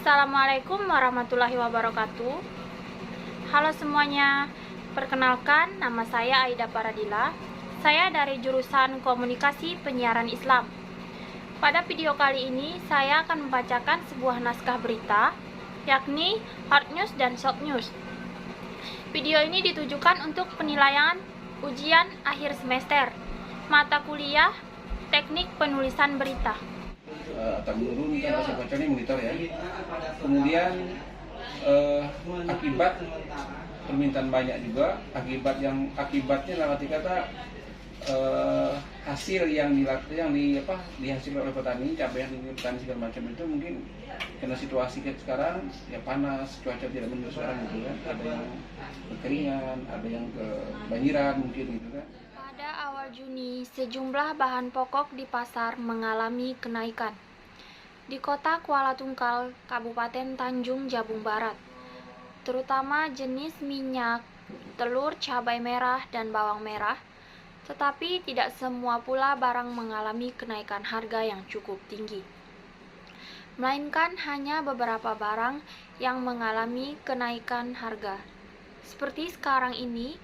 Assalamualaikum warahmatullahi wabarakatuh. Halo semuanya, perkenalkan nama saya Aida Paradila. Saya dari jurusan Komunikasi Penyiaran Islam. Pada video kali ini saya akan membacakan sebuah naskah berita, yakni Hard News dan Soft News. Video ini ditujukan untuk penilaian ujian akhir semester mata kuliah Teknik Penulisan Berita. Akan menurunkan rasa bacanya monitor ya. Kemudian akibat permintaan banyak juga, akibatnya dalam arti kata hasil yang dihasilkan oleh petani, cabai yang petani segala macam itu mungkin karena situasi sekarang ya panas, cuaca tidak mendukung sekarang gitu kan, ada yang kekeringan, ada yang kebanjiran mungkin gitu kan. Pada awal Juni, sejumlah bahan pokok di pasar mengalami kenaikan. Di kota Kuala Tungkal, Kabupaten Tanjung Jabung Barat, terutama jenis minyak, telur, cabai merah, dan bawang merah, tetapi tidak semua pula barang mengalami kenaikan harga yang cukup tinggi. Melainkan hanya beberapa barang yang mengalami kenaikan harga. Seperti sekarang ini,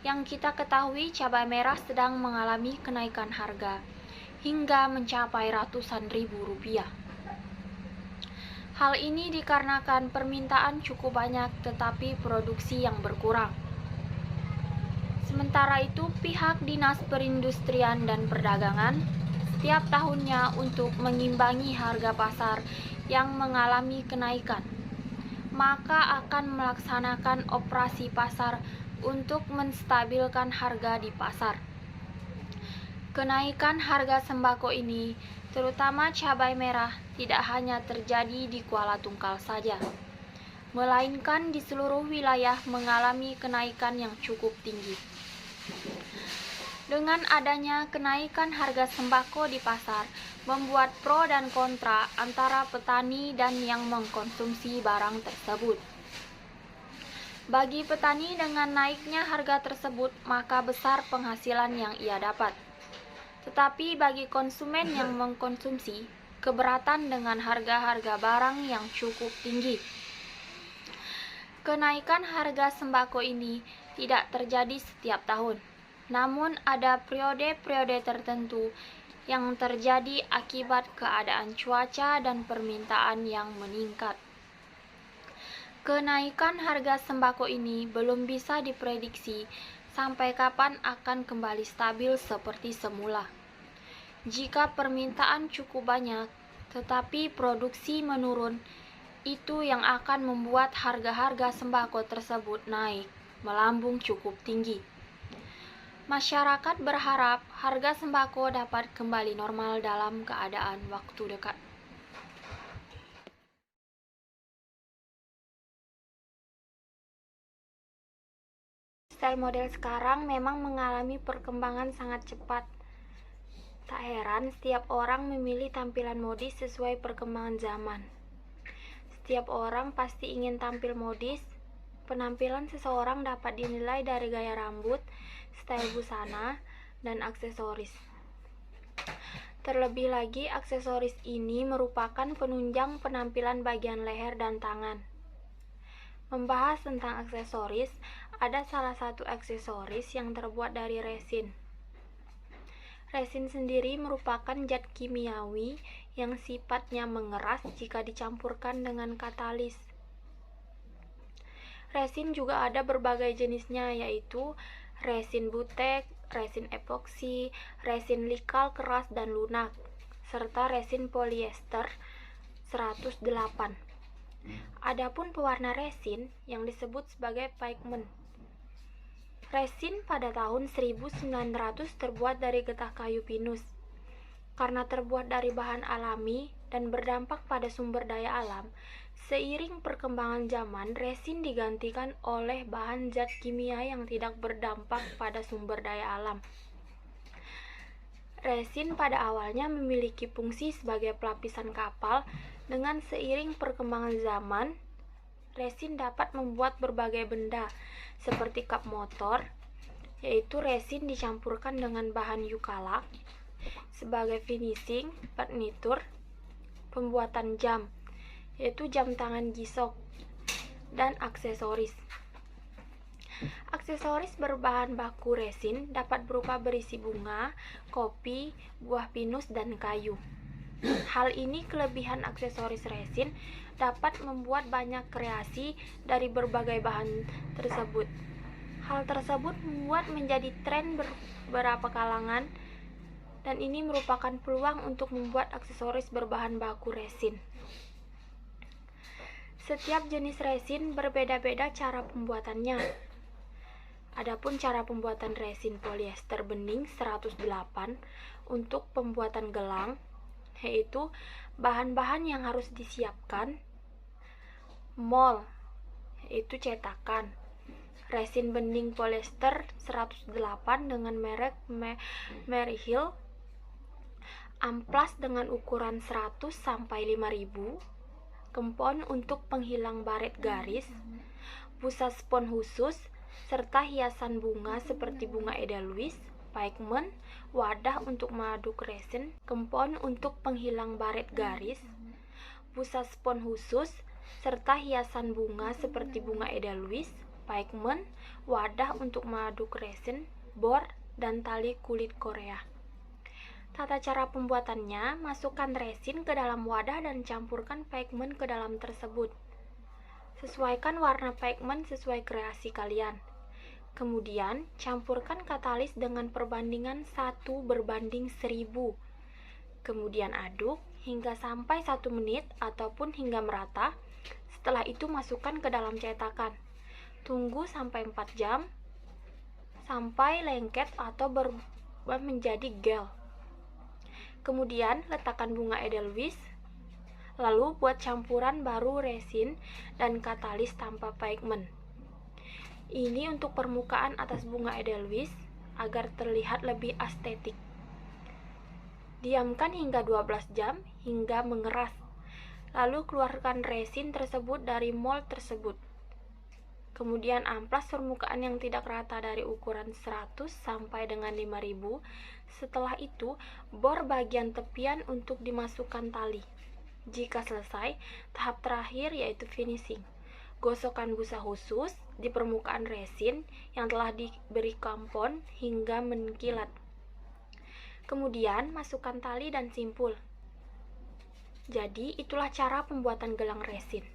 yang kita ketahui cabai merah sedang mengalami kenaikan harga hingga mencapai ratusan ribu rupiah. Hal ini dikarenakan permintaan cukup banyak tetapi produksi yang berkurang. Sementara itu, pihak Dinas Perindustrian dan Perdagangan setiap tahunnya untuk mengimbangi harga pasar yang mengalami kenaikan, maka akan melaksanakan operasi pasar untuk menstabilkan harga di pasar. Kenaikan harga sembako ini, terutama cabai merah, tidak hanya terjadi di Kuala Tungkal saja, melainkan di seluruh wilayah mengalami kenaikan yang cukup tinggi. Dengan adanya kenaikan harga sembako di pasar, membuat pro dan kontra antara petani dan yang mengkonsumsi barang tersebut. Bagi petani, dengan naiknya harga tersebut, maka besar penghasilan yang ia dapat. Tetapi bagi konsumen yang mengkonsumsi, keberatan dengan harga-harga barang yang cukup tinggi. Kenaikan harga sembako ini tidak terjadi setiap tahun, namun ada periode-periode tertentu yang terjadi akibat keadaan cuaca dan permintaan yang meningkat. Kenaikan harga sembako ini belum bisa diprediksi sampai kapan akan kembali stabil seperti semula. Jika permintaan cukup banyak, tetapi produksi menurun, itu yang akan membuat harga-harga sembako tersebut naik, melambung cukup tinggi. Masyarakat berharap harga sembako dapat kembali normal dalam keadaan waktu dekat. Style model sekarang memang mengalami perkembangan sangat cepat. Tak heran setiap orang memilih tampilan modis sesuai perkembangan zaman. Setiap orang pasti ingin tampil modis. Penampilan seseorang dapat dinilai dari gaya rambut, style busana, dan aksesoris. Terlebih lagi, aksesoris ini merupakan penunjang penampilan bagian leher dan tangan. Membahas tentang aksesoris, ada salah satu aksesoris yang terbuat dari resin. Resin sendiri merupakan zat kimiawi yang sifatnya mengeras jika dicampurkan dengan katalis. Resin juga ada berbagai jenisnya, yaitu resin butek, resin epoksi, resin likal keras dan lunak, serta resin polyester 108. Adapun pewarna resin yang disebut sebagai pigment. Resin pada tahun 1900 terbuat dari getah kayu pinus. Karena terbuat dari bahan alami dan berdampak pada sumber daya alam, seiring perkembangan zaman, resin digantikan oleh bahan zat kimia yang tidak berdampak pada sumber daya alam. Resin pada awalnya memiliki fungsi sebagai pelapisan kapal. Dengan seiring perkembangan zaman, resin dapat membuat berbagai benda, seperti kap motor, yaitu resin dicampurkan dengan bahan eukalak, sebagai finishing, furnitur, pembuatan jam, yaitu jam tangan G-Shock, dan aksesoris. Aksesoris berbahan baku resin dapat berupa berisi bunga, kopi, buah pinus, dan kayu. Hal ini kelebihan aksesoris resin dapat membuat banyak kreasi dari berbagai bahan tersebut. Hal tersebut membuat menjadi tren beberapa kalangan, dan ini merupakan peluang untuk membuat aksesoris berbahan baku resin. Setiap jenis resin berbeda-beda cara pembuatannya. Adapun cara pembuatan resin polyester bening 108 untuk pembuatan gelang, yaitu bahan-bahan yang harus disiapkan: mol, yaitu cetakan, resin bening polyester 108 dengan merek Mary Hill, amplas dengan ukuran 100 sampai 5000, kempon untuk penghilang baret garis, busa spons khusus, serta hiasan bunga seperti bunga edelweiss, pigment, wadah untuk mengaduk resin, kempon untuk penghilang baret garis, busa spons khusus, serta hiasan bunga seperti bunga edelweiss, pigment, wadah untuk mengaduk resin, bor, dan tali kulit Korea. Tata cara pembuatannya: masukkan resin ke dalam wadah dan campurkan pigment ke dalam tersebut. Sesuaikan warna pigment sesuai kreasi kalian. Kemudian, campurkan katalis dengan perbandingan 1:1000. Kemudian aduk hingga sampai 1 menit ataupun hingga merata. Setelah itu masukkan ke dalam cetakan. Tunggu sampai 4 jam sampai lengket atau berubah menjadi gel. Kemudian letakkan bunga edelweiss. Lalu buat campuran baru resin dan katalis tanpa pigment. Ini untuk permukaan atas bunga edelweiss agar terlihat lebih estetik. Diamkan hingga 12 jam hingga mengeras. Lalu keluarkan resin tersebut dari mold tersebut. Kemudian amplas permukaan yang tidak rata dari ukuran 100 sampai dengan 5000. Setelah itu, bor bagian tepian untuk dimasukkan tali. Jika selesai, tahap terakhir yaitu finishing. Gosokkan busa khusus di permukaan resin yang telah diberi kempon hingga mengkilat. Kemudian masukkan tali dan simpul. Jadi itulah cara pembuatan gelang resin.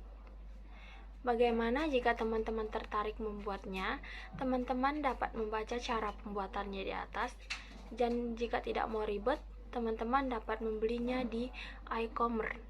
Bagaimana jika teman-teman tertarik membuatnya? Teman-teman dapat membaca cara pembuatannya di atas. Dan jika tidak mau ribet, teman-teman dapat membelinya di e-commerce.